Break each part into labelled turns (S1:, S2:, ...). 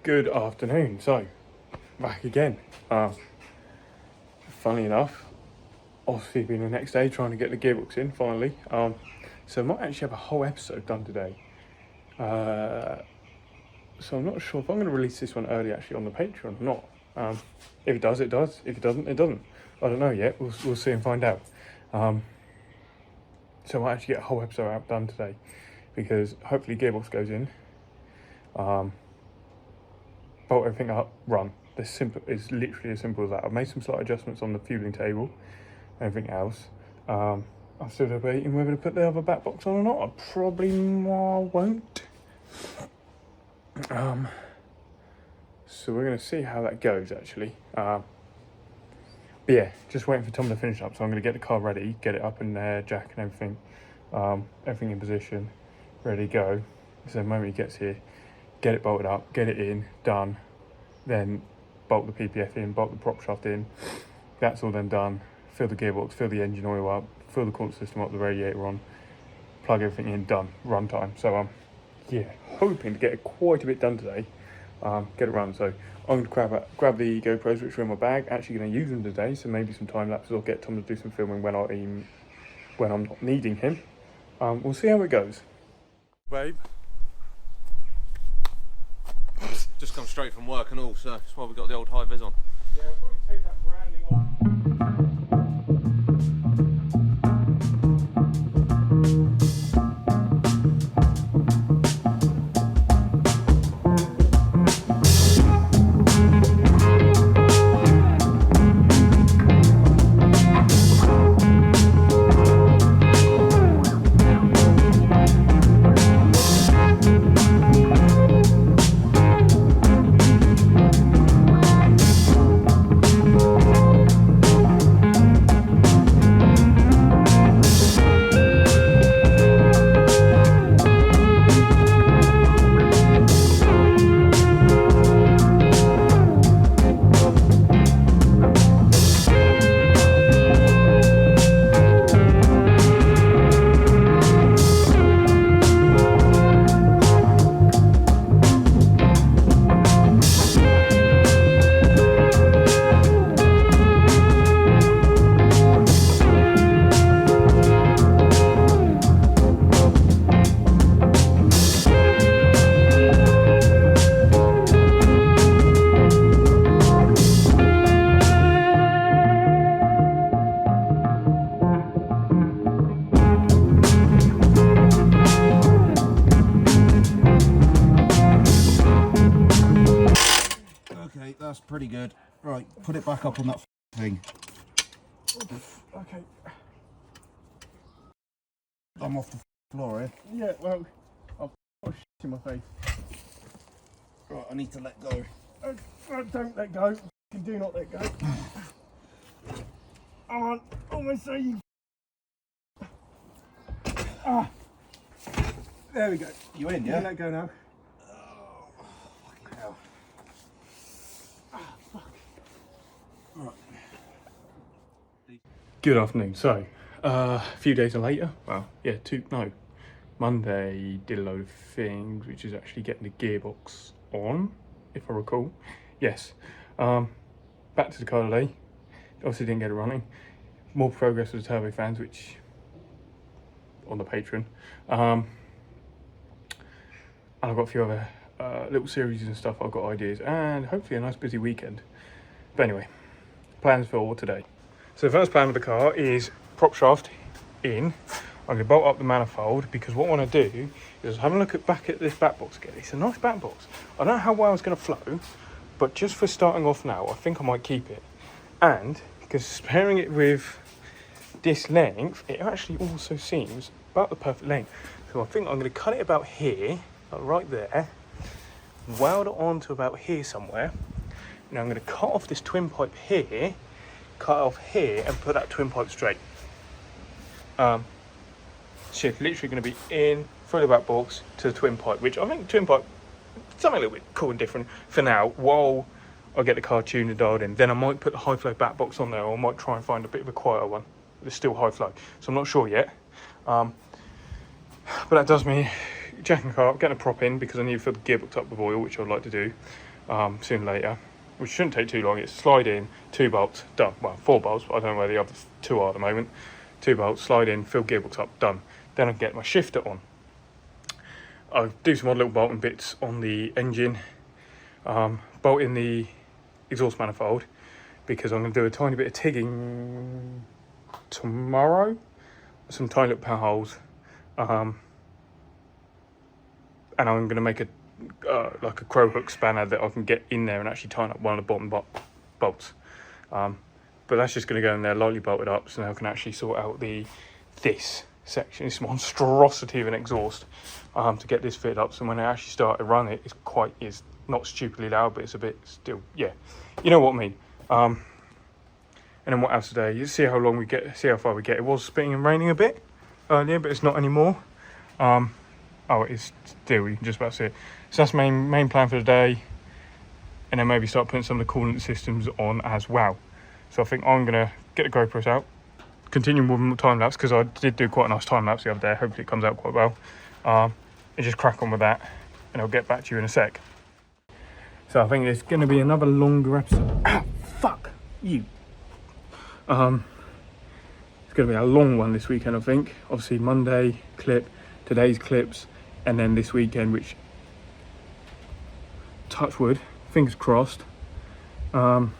S1: Good afternoon. So, back again. Funnily enough, obviously been the next day trying to get the gearbox in finally. So I might actually have a whole episode done today. So I'm not sure if I'm going to release this one early actually on the Patreon or not. If it does, it does. If it doesn't, it doesn't. I don't know yet. We'll see and find out. So I might actually get a whole episode out done today because hopefully gearbox goes in. Bolt everything up, run. It's literally as simple as that. I've made some slight adjustments on the fueling table, everything else. I'm still debating whether to put the other back box on or not. I probably won't. So we're going to see how that goes actually. But yeah, just waiting for Tom to finish up. So I'm going to get the car ready, get it up in there, jack and everything. Everything in position, ready to go. So the moment he gets here, get it bolted up, get it in, done, then bolt the PPF in, bolt the prop shaft in. That's all then done. Fill the gearbox, fill the engine oil up, fill the coolant system up, the radiator on, plug everything in, done, run time. So yeah, hoping to get quite a bit done today, get it run. So I'm going to grab the GoPros which are in my bag, actually going to use them today, so maybe some time lapses or get Tom to do some filming when I'm not needing him. We'll see how it goes. Babe.
S2: Just come straight from work and all, so that's why we got the old high vis on.
S1: Yeah, I'll probably take that branding off.
S3: Okay, that's pretty good. Right, put it back up on that thing.
S1: Okay.
S3: I'm off the floor here.
S1: Yeah, well, I've got shit in my face.
S3: Right, I need to let go.
S1: Don't let go. Do not let go. Come on, almost say you. There we go.
S3: You in,
S1: Yeah,
S3: yeah?
S1: let go now.
S3: Fucking hell. Right.
S1: Good afternoon. So, a few days later, well, yeah, Monday did a load of things, which is actually getting the gearbox on, if I recall. Yes. Back to the car today. Obviously didn't get it running. More progress with the turbo fans, which on the Patreon. And I've got a few other little series and stuff. I've got ideas and hopefully a nice busy weekend. But anyway, plans for today. So the first plan with the car is prop shaft in. I'm going to bolt up the manifold because what I want to do is have a look back at this back box again. It's a nice back box. I don't know how well it's going to flow, but just for starting off now, I think I might keep it. And because sparing it with this length, it actually also seems about the perfect length. So I think I'm going to cut it about here, like right there, weld it on to about here somewhere. Now I'm going to cut off this twin pipe here, cut off here, and put that twin pipe straight. So it's literally going to be in through the back box to the twin pipe, which I think twin pipe something a little bit cool and different for now while I get the car tuned and dialed in. Then I might put the high flow back box on there, or I might try and find a bit of a quieter one that's still high flow. So I'm not sure yet. But that does mean jacking the car up, getting a prop in because I need to fill the gearbox up with oil, which I'd like to do. sooner or later, which shouldn't take too long. It's slide in, 2 bolts, done. Well, 4 bolts, but I don't know where the other 2 are at the moment. 2 bolts, slide in, fill gearbox up, done. Then I can get my shifter on. I'll do some odd little bolting bits on the engine, bolt in the exhaust manifold, because I'm going to do a tiny bit of tigging tomorrow, some tiny little power holes, and I'm going to make a like a crow hook spanner that I can get in there and actually tighten up one of the bottom bolts. But that's just going to go in there lightly bolted up, so now I can actually sort out this section, this monstrosity of an exhaust, to get this fitted up. So when I actually start to run it, it's not stupidly loud, but it's a bit still, yeah, you know what I mean. And then what else today? You see how far we get. It was spitting and raining a bit earlier, but it's not anymore. Oh, it is still, you can just about see it. So that's the main plan for the day. And then maybe start putting some of the coolant systems on as well. So I think I'm going to get the GoPros out, continue with my time lapse, because I did do quite a nice time lapse the other day. Hopefully it comes out quite well. And just crack on with that, and I'll get back to you in a sec. So I think it's going to be another longer episode. Ah, fuck you. It's going to be a long one this weekend, I think. Obviously Monday clip, today's clips, and then this weekend, which, touch wood, fingers crossed, bum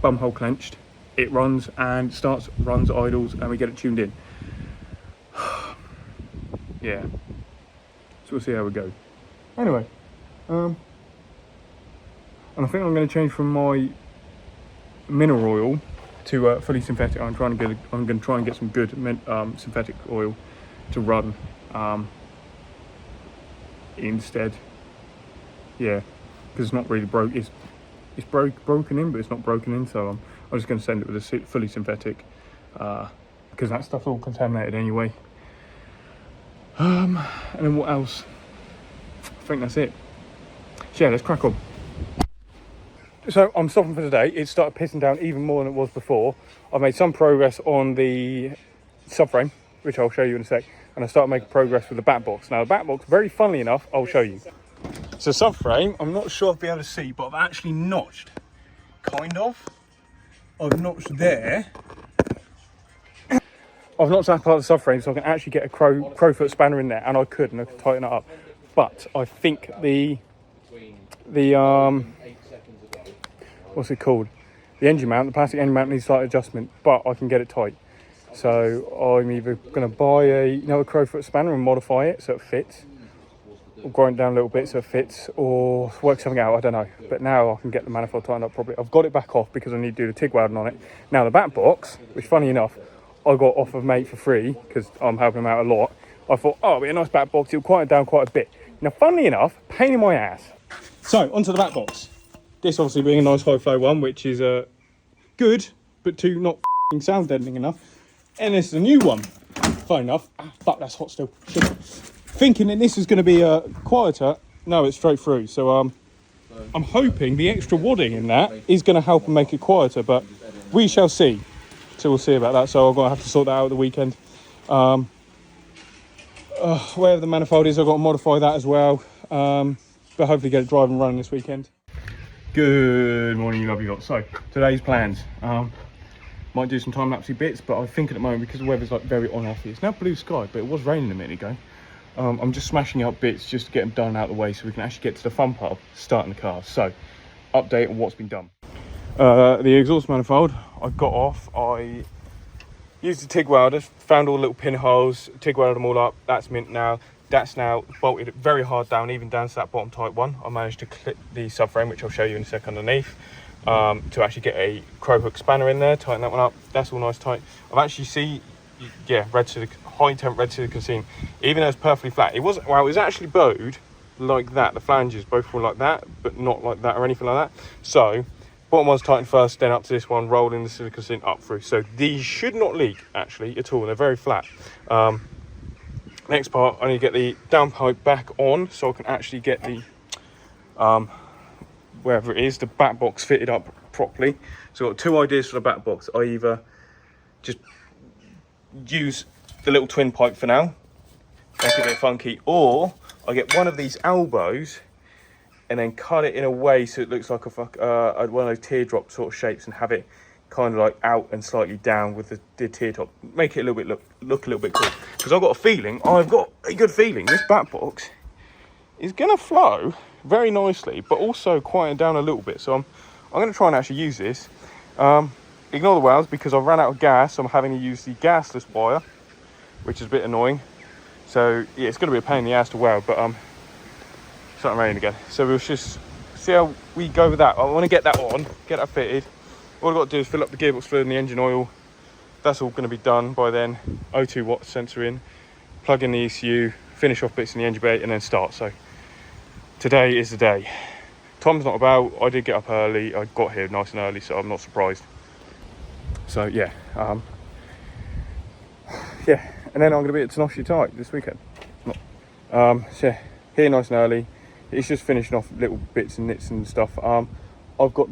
S1: hole clenched, it runs and starts, runs, idles, and we get it tuned in. Yeah, so we'll see how we go. Anyway, and I think I'm going to change from my mineral oil to fully synthetic. I'm going to try and get some good synthetic oil to run instead. Yeah, because it's not really broke. It's broken in, but it's not broken in. So I'm just going to send it with a fully synthetic, because that stuff's all contaminated anyway. And then what else? I think that's it. So yeah, let's crack on. So I'm stopping for today. It started pissing down even more than it was before. I've made some progress on the subframe, which I'll show you in a sec, and I started making progress with the back box. Now the back box, very funnily enough, I'll show you. So subframe, I'm not sure I'll be able to see, but I've actually notched, kind of. I've notched there. I've notched that part of the subframe so I can actually get a crowfoot spanner in there, and I could tighten it up. But I think the what's it called? The engine mount, the plastic engine mount needs slight adjustment, but I can get it tight. So I'm either going to buy a crowfoot spanner and modify it so it fits, or grind it down a little bit so it fits, or work something out, I don't know. But now I can get the manifold tightened up properly. I've got it back off because I need to do the TIG welding on it. Now the back box, which funny enough, I got off of mate for free because I'm helping him out a lot. I thought, oh, it'll be a nice back box, it'll quiet down quite a bit. Now funnily enough, pain in my ass. So onto the back box. This obviously being a nice high flow one, which is good, but not sound deadening enough. And this is a new one. Fine enough. Ah, fuck, that's hot still. Shit. Thinking that this is going to be quieter. No, it's straight through. So I'm hoping the extra wadding in that is going to help and make it quieter, but we shall see. So we'll see about that. So I'm going to have to sort that out at the weekend. Wherever the manifold is, I've got to modify that as well. But hopefully get it driving and running this weekend. Good morning, you lovely lot. So today's plans. Might do some time-lapsey bits, but I think at the moment, because the weather's like very on-offy, it's now blue sky, but it was raining a minute ago. I'm just smashing out bits just to get them done and out of the way so we can actually get to the fun part of starting the car. So, update on what's been done. The exhaust manifold I got off. I used the TIG welder, found all the little pinholes, TIG welded them all up. That's mint now. That's now bolted very hard down, even down to that bottom tight one. I managed to clip the subframe, which I'll show you in a sec underneath, to actually get a crow hook spanner in there, tighten that one up. That's all nice tight. I've actually red to the high temp red silicone seam, even though it's perfectly flat. It was actually bowed like that. The flanges both were like that, but not like that or anything like that. So bottom one's tightened first, then up to this one, rolling the silicone seam up through. So these should not leak actually at all. They're very flat. Next part, I need to get the downpipe back on so I can actually get the wherever it is, the back box fitted up properly. So I've got two ideas for the back box. I either just use the little twin pipe for now, make it a bit funky, or I get one of these elbows and then cut it in a way so it looks like one of those teardrop sort of shapes, and have it kind of like out and slightly down with the teardrop. Make it a little bit look a little bit cool. Because I've got a good feeling this bat box is gonna flow very nicely, but also quieten down a little bit. So I'm gonna try and actually use this. Ignore the welds because I've run out of gas, so I'm having to use the gasless wire, which is a bit annoying. So yeah, it's gonna be a pain in the ass to weld, but starting raining again. So we'll just see how we go with that. I want to get that on, get that fitted. All I've got to do is fill up the gearbox fluid and the engine oil. That's all going to be done by then. 0.2 watt sensor in, plug in the ECU, finish off bits in the engine bay, and then start. So today is the day. Tom's not about. I did get up early. I got here nice and early, so I'm not surprised. So yeah, yeah. And then I'm going to be at Tenosha Tight this weekend. So yeah, here nice and early. It's just finishing off little bits and nits and stuff. I've got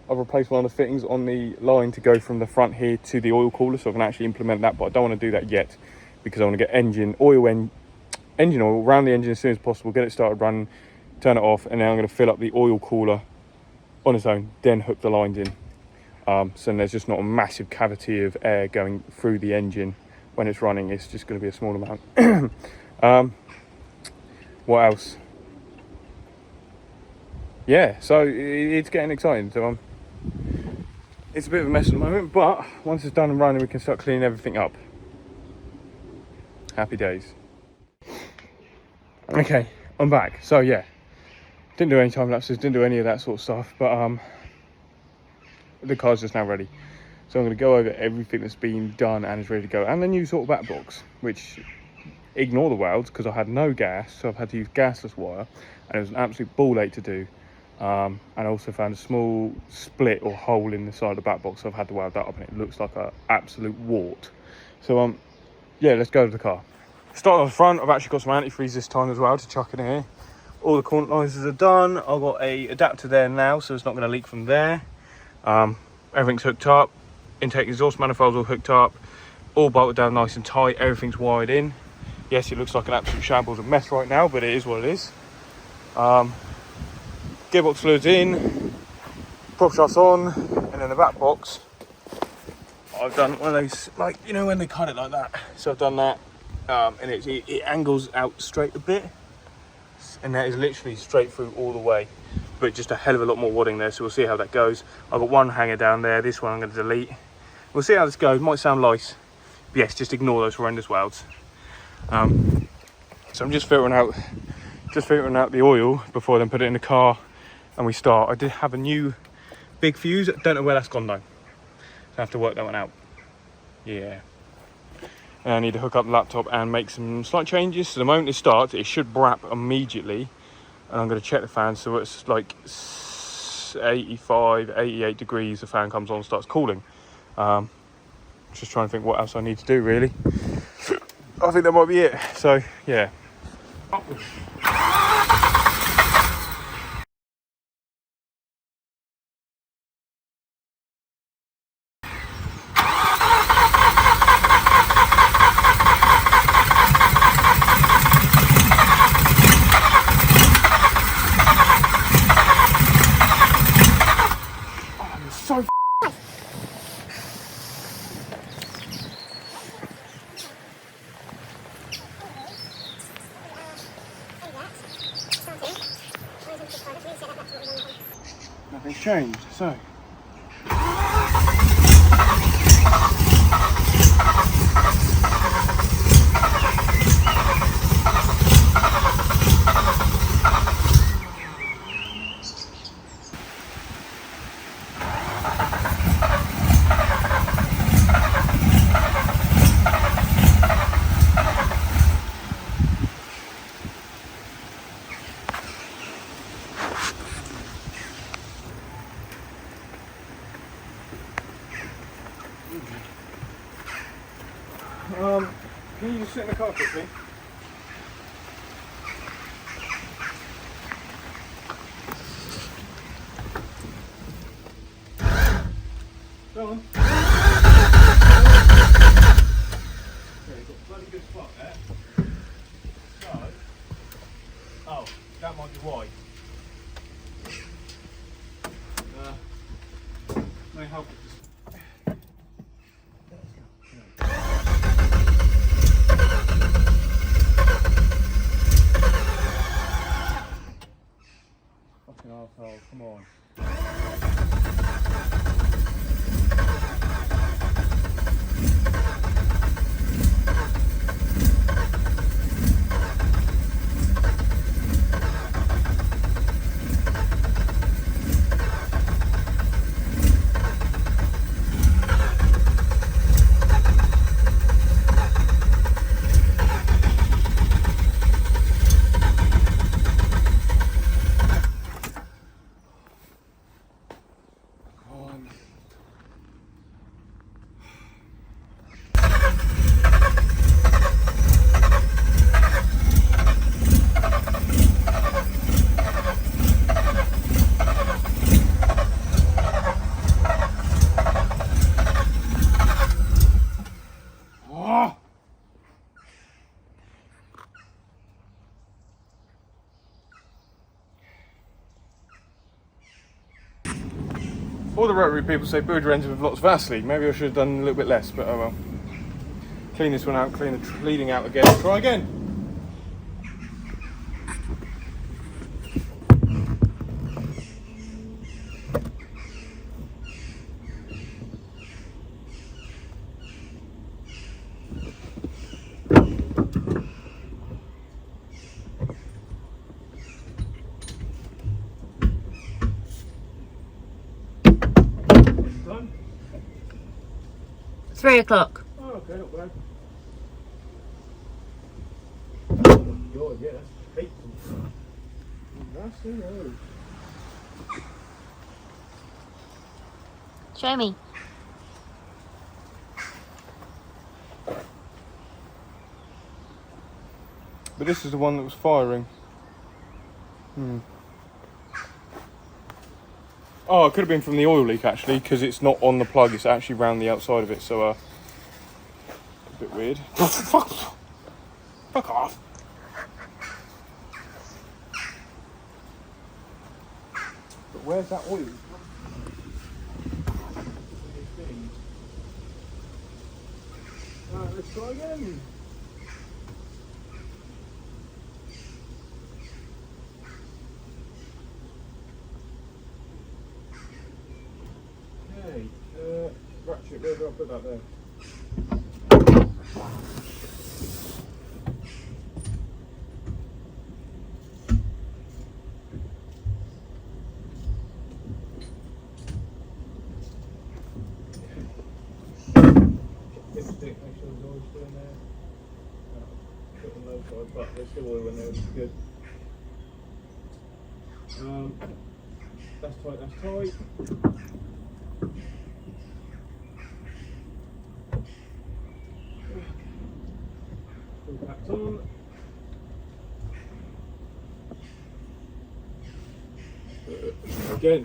S1: I've replaced one of the fittings on the line to go from the front here to the oil cooler, so I can actually implement that, but I don't want to do that yet because I want to get engine oil around the engine as soon as possible, get it started running, turn it off, and then I'm going to fill up the oil cooler on its own, then hook the lines in. So there's just not a massive cavity of air going through the engine when it's running. It's just going to be a small amount. What else? Yeah, so it's getting exciting. So it's a bit of a mess at the moment, but once it's done and running, we can start cleaning everything up. Happy days. Okay, I'm back. So yeah, didn't do any time lapses, didn't do any of that sort of stuff, but the car's just now ready. So I'm going to go over everything that's been done and is ready to go, and the new sort of bat box, which ignore the welds because I had no gas, so I've had to use gasless wire, and it was an absolute ball ache to do. And I also found a small split or hole in the side of the bat box, so I've had to weld that up, and it looks like an absolute wart. So yeah, let's go to the car. Start on the front. I've actually got some antifreeze this time as well to chuck in here. All the quantizers are done. I've got a adapter there now, so it's not going to leak from there. Everything's hooked up. Intake exhaust manifolds all hooked up, all bolted down nice and tight. Everything's wired in. Yes, it looks like an absolute shambles of mess right now, but it is what it is. Gearbox fluids in, prop shafts on, and then the back box, I've done one of those, like, you know, when they cut it like that. So I've done that, and it angles out straight a bit, and that is literally straight through all the way, but just a hell of a lot more wadding there, so we'll see how that goes. I've got one hanger down there, this one I'm going to delete. We'll see how this goes. Might sound light, but yes, just ignore those horrendous welds. So I'm just filtering out the oil before I then put it in the car and we start. I did have a new big fuse. Don't know where that's gone though. So I have to work that one out. Yeah. And I need to hook up the laptop and make some slight changes. So the moment it starts, it should brap immediately. And I'm going to check the fan. So it's like 85, 88 degrees. The fan comes on and starts cooling. Just trying to think what else I need to do really. I think that might be it. So yeah. So nothing's changed, so can you just sit in the car quickly? Go on. Yeah, you've got a bloody good spot there. So, oh, that might be why. Can I help it? Fucking arsehole, come on. All the rotary people say booger engine with lots of Vaseline. Maybe I should have done a little bit less, but oh well. Clean this one out, clean the bleeding out again. Try again. Done?
S4: 3 o'clock.
S1: Oh, okay, not bad. Oh my god, yeah, that's hateful. That's the road.
S4: Show me.
S1: But this is the one that was firing. Oh, it could have been from the oil leak actually, because it's not on the plug, it's actually round the outside of it, so a bit weird. Fuck off. But where's that oil? Alright, let's try again. Okay, ratchet, where do I put that there? Dipstick, make sure there's oil still in there. Put on those side, but there's still oil in there, which is good. That's tight, that's tight. Pull back on. Again.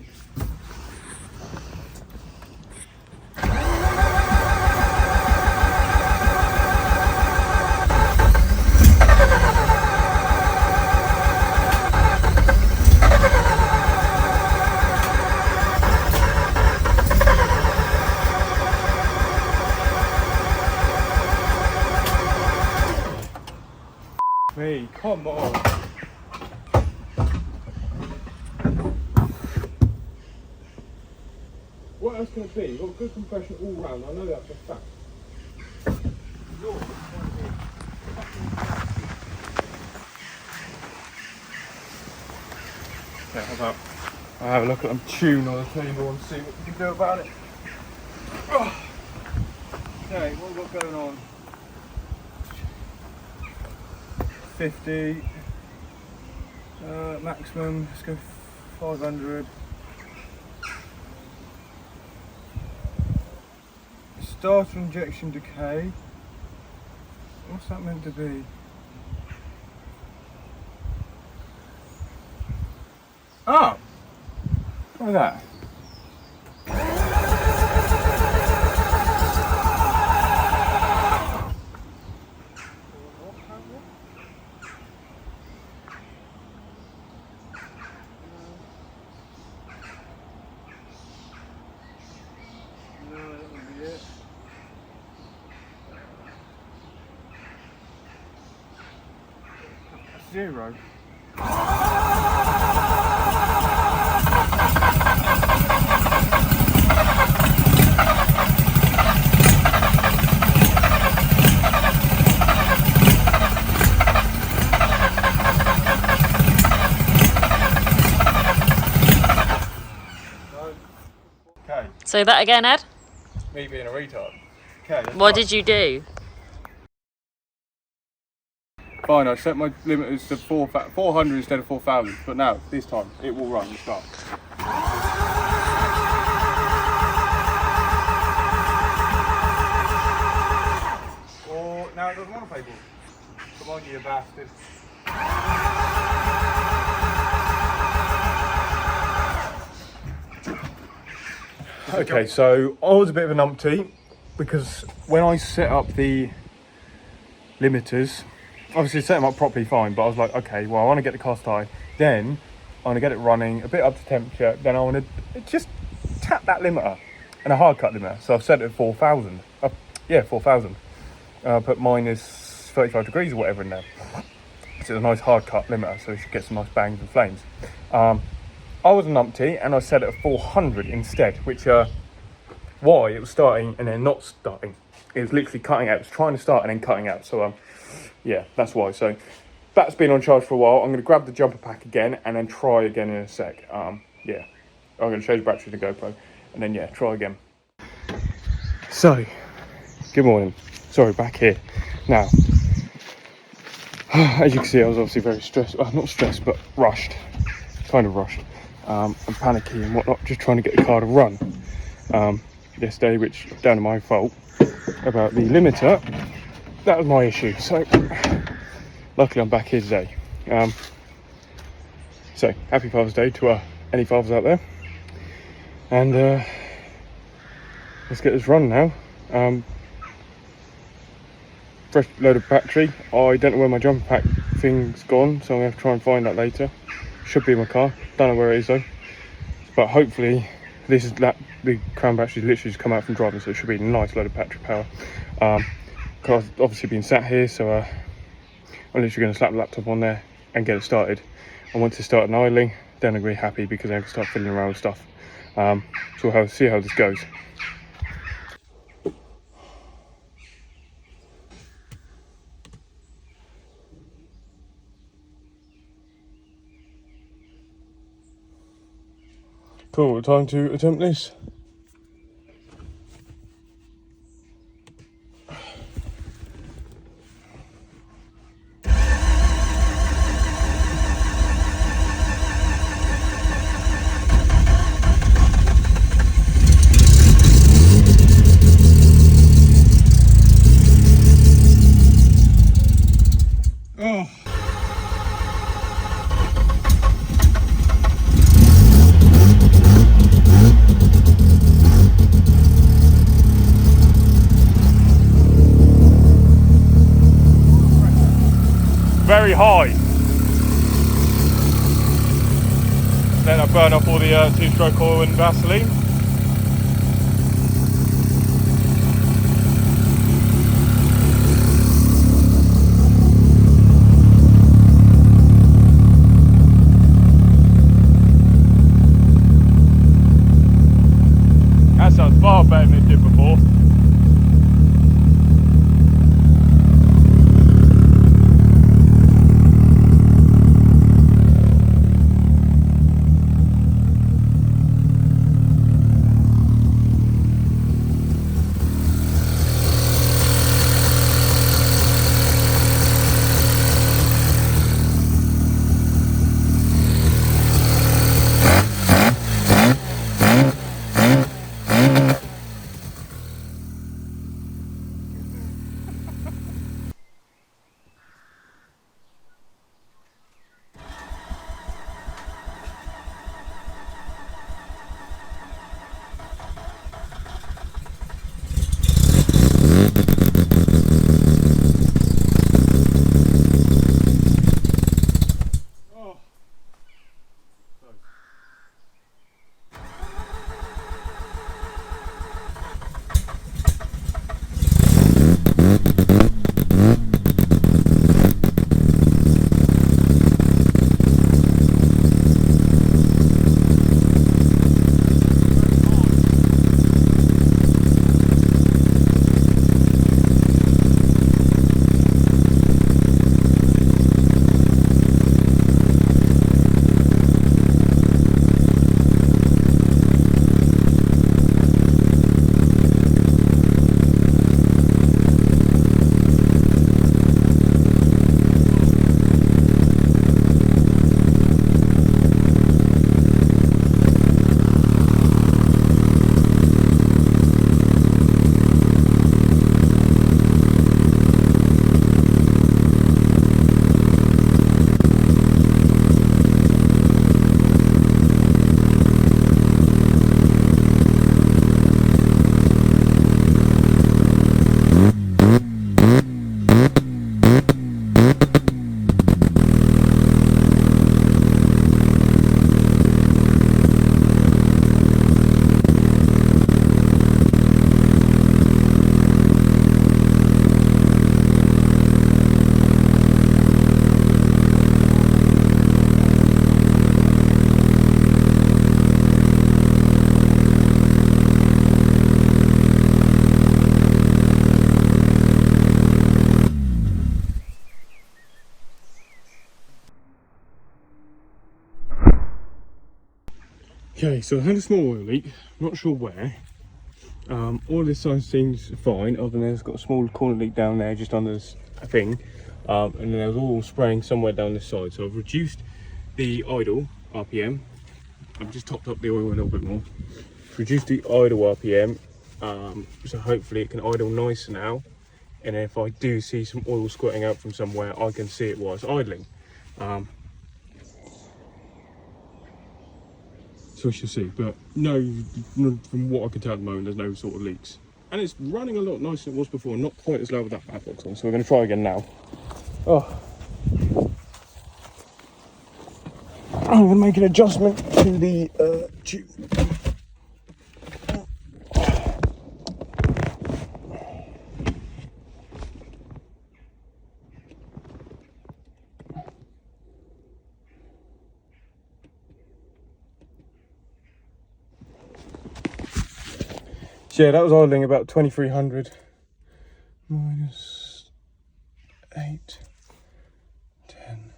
S1: Me, come on. What else can it be? You've got good compression all round, I know that for a fact. Okay, how about I have a look at them tune on the table and see what we can do about it. Oh. Okay, what have we got going on? 50 maximum, let's go 500. Starter injection decay, what's that meant to be? Oh, try that. 0. Okay,
S4: Say that again, Ed.
S1: me being a retard. Okay,
S4: What did you do?
S1: Fine, I set my limiters to 400 instead of 4,000, but now, this time, it will run and start. Or, now it doesn't want to play ball. Come on, you bastard. Okay, so I was a bit of a numpty because when I set up the limiters, obviously set them up properly fine, but I was like, okay, well, I want to get the car started, then I want to get it running a bit up to temperature, then I want to just tap that limiter and a hard cut limiter. So I've set it at 4,000. 4,000. Put minus 35 degrees or whatever in there. So it's a nice hard cut limiter, so you should get some nice bangs and flames. I was a numpty and I set it at 400 instead, which why it was starting and then not starting. It was literally cutting out. It was trying to start and then cutting out. So yeah, that's why. So that's been on charge for a while. I'm going to grab the jumper pack again and then try again in a sec. Yeah, I'm going to change the battery to GoPro and then yeah, try again. So, good morning. Sorry, back here now. As you can see, I was obviously very stressed. Well, not stressed, but rushed. Kind of rushed. And panicky and whatnot, just trying to get the car to run yesterday, which down to my fault about the limiter. That was my issue, so luckily I'm back here today. So happy Father's Day to any fathers out there, and let's get this run now. Fresh load of battery. I don't know where my jumper pack thing's gone, so I'm going to try and find that later. Should be in my car, don't know where it is though, but hopefully this is that the crown battery literally just come out from driving, so it should be a nice load of battery power. Car's obviously been sat here, so I'm literally going to slap the laptop on there and get it started, and once it started idling, then I'm going to be happy because I can start fiddling around with stuff. So we'll see how this goes. Cool, time to attempt this. Oh. Very high. Then I burn off all the two-stroke oil and Vaseline. That sounds far better than it did before. Okay, so I had a small oil leak, not sure where. All this side seems fine, other than there's got a small corner leak down there just under this thing. And then there was all spraying somewhere down this side. So I've reduced the idle RPM. I've just topped up the oil a little bit more. Reduced the idle RPM, so hopefully it can idle nicer now. And if I do see some oil squirting out from somewhere, I can see it whilst idling. So we shall see, but no, from what I can tell at the moment, there's no sort of leaks. And it's running a lot nicer than it was before, not quite as loud with that bad box on, so we're going to try again now. Oh. I'm going to make an adjustment to the tube. So yeah, that was idling about 2300 minus 8, 10,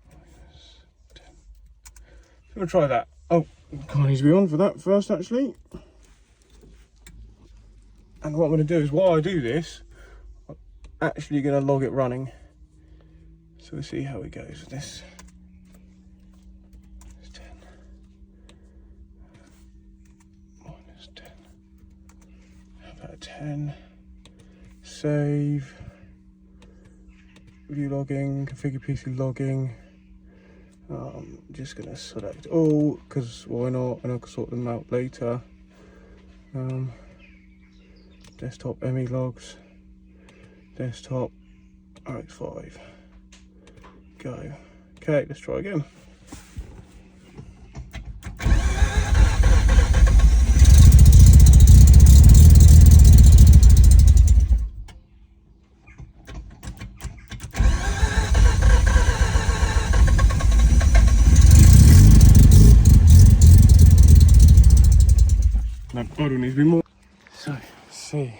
S1: minus 10. So we'll try that. Oh, car needs to be on for that first actually. And what I'm going to do is, while I do this, I'm actually going to log it running. So we'll see how it goes with this. Minus 10. How about 10? Save. View logging, configure PC logging. Just gonna select all, because why not, and I can sort them out later. Desktop ME logs, desktop RX-5, go. Okay, let's try again. No, idle needs to be more. So, let's see.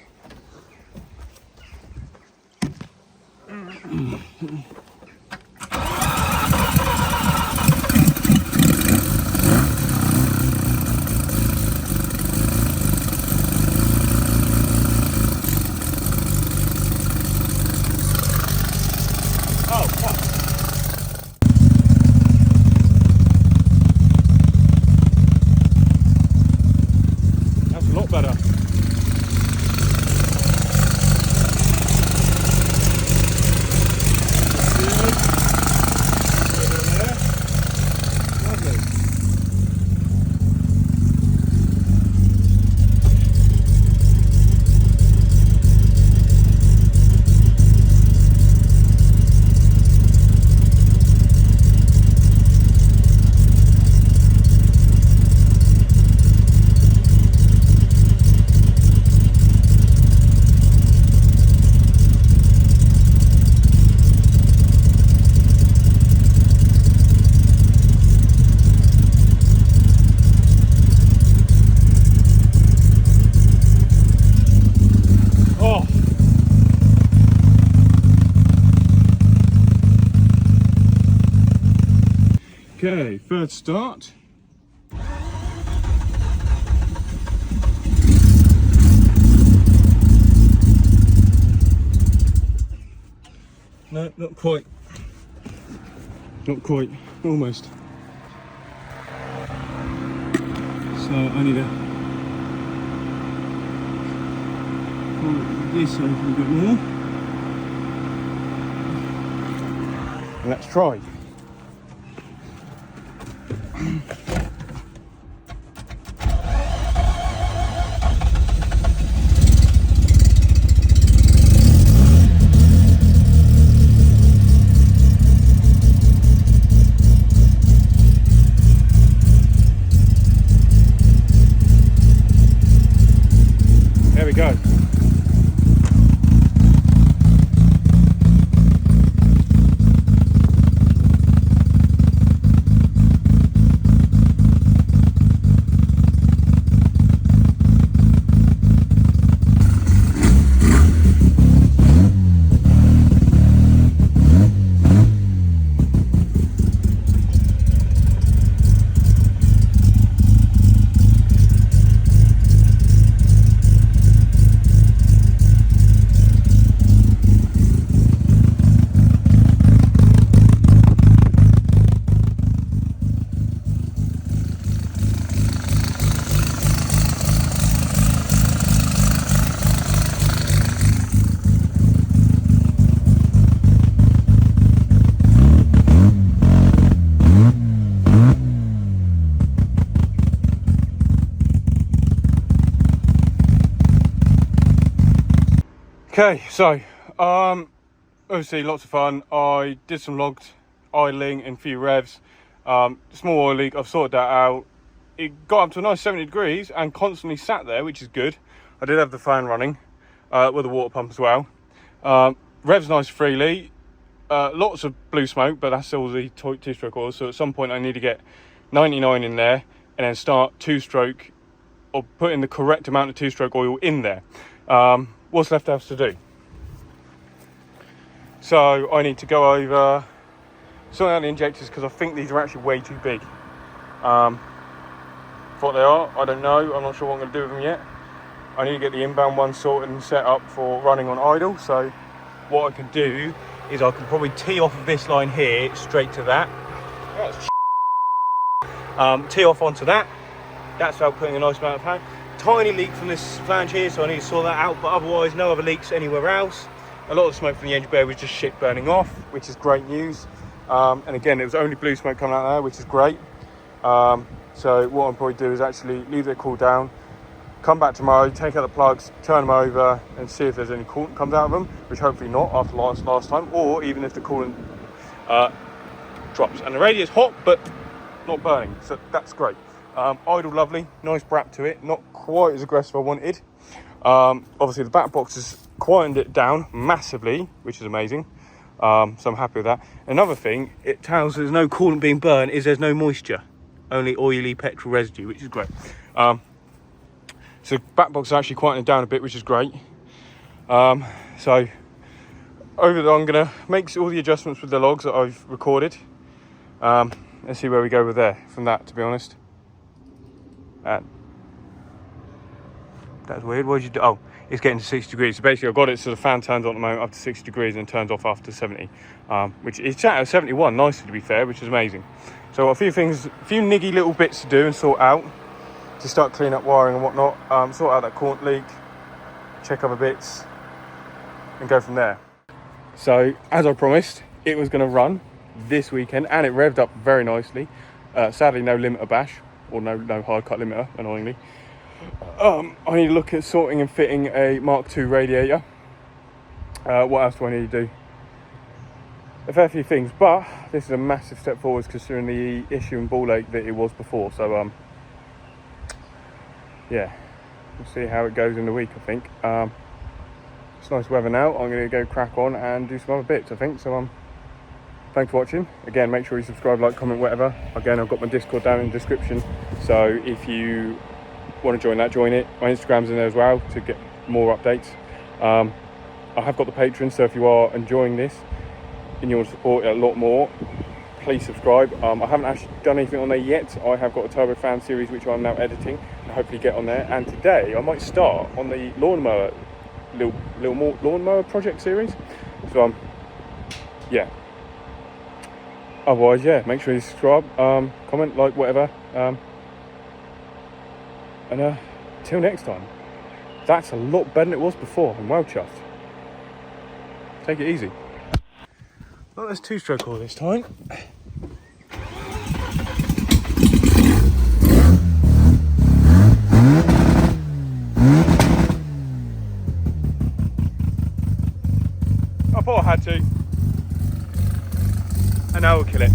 S1: Better. Okay, third start. No, not quite. Not quite. Almost. So I need to pull this over a bit more. And let's try. There we go. Okay, so obviously lots of fun. I did some logged idling and a few revs. Small oil leak, I've sorted that out. It got up to a nice 70 degrees and constantly sat there, which is good. I did have the fan running with a water pump as well. Revs nice freely. Lots of blue smoke, but that's all the two-stroke oil. So at some point I need to get 99 in there and then start two-stroke, or put in the correct amount of two-stroke oil in there. What's left else to do? So I need to go over, sort out the injectors, because I think these are actually way too big. What they are, I don't know. I'm not sure what I'm going to do with them yet. I need to get the inbound one sorted and set up for running on idle. So what I can do is I can probably tee off of this line here straight to that. Tee off onto that. That's without putting a nice amount of power. Tiny leak from this flange here, so I need to sort that out. But otherwise, no other leaks anywhere else. A lot of the smoke from the engine bay was just shit burning off, which is great news. And again, it was only blue smoke coming out there, which is great. So what I'll probably do is actually leave it cool down, come back tomorrow, take out the plugs, turn them over and see if there's any coolant comes out of them, which hopefully not after last time, or even if the coolant drops. And the radiator's hot, but not burning, so that's great. Idle lovely, nice brap to it, not quite as aggressive as I wanted. Obviously the back box has quietened it down massively, which is amazing. So I'm happy with that. Another thing, it tells there's no coolant being burned is there's no moisture, only oily petrol residue, which is great. So back box is actually quieting it down a bit, which is great. So over there, I'm gonna make all the adjustments with the logs that I've recorded, and see where we go with there from that, to be honest. That's weird. What did you do? Oh, it's getting to 60 degrees. So basically I've got it so the fan turns on at the moment up to 60 degrees and turns off after 70, which is at 71 nicely, to be fair, which is amazing. So a few things, a few niggy little bits to do and sort out to start cleaning up wiring and whatnot. Sort out that coolant leak, check other bits and go from there. So as I promised, it was going to run this weekend and it revved up very nicely. Sadly no limiter bash, or no hard cut limiter, annoyingly. I need to look at sorting and fitting a Mark II radiator. What else do I need to do? A fair few things, but this is a massive step forwards considering the issue in ball ache that it was before. So yeah, we'll see how it goes in the week, I think. It's nice weather now. I'm going to go crack on and do some other bits, I think. So thanks for watching. Again, make sure you subscribe, like, comment, whatever. Again, I've got my Discord down in the description, so if you want to join that, join it. My Instagram's in there as well to get more updates. I have got the Patreon, so if you are enjoying this and you want to support it a lot more, please subscribe. I haven't actually done anything on there yet. I have got a Turbo Fan series which I'm now editing and hopefully get on there. And today I might start on the lawnmower, little more lawnmower project series. So yeah. Otherwise, yeah, make sure you subscribe, comment, like, whatever. And till next time. That's a lot better than it was before. I'm well chuffed. Take it easy. Well, there's two-stroke all this time. I thought I had to. And now we'll kill it.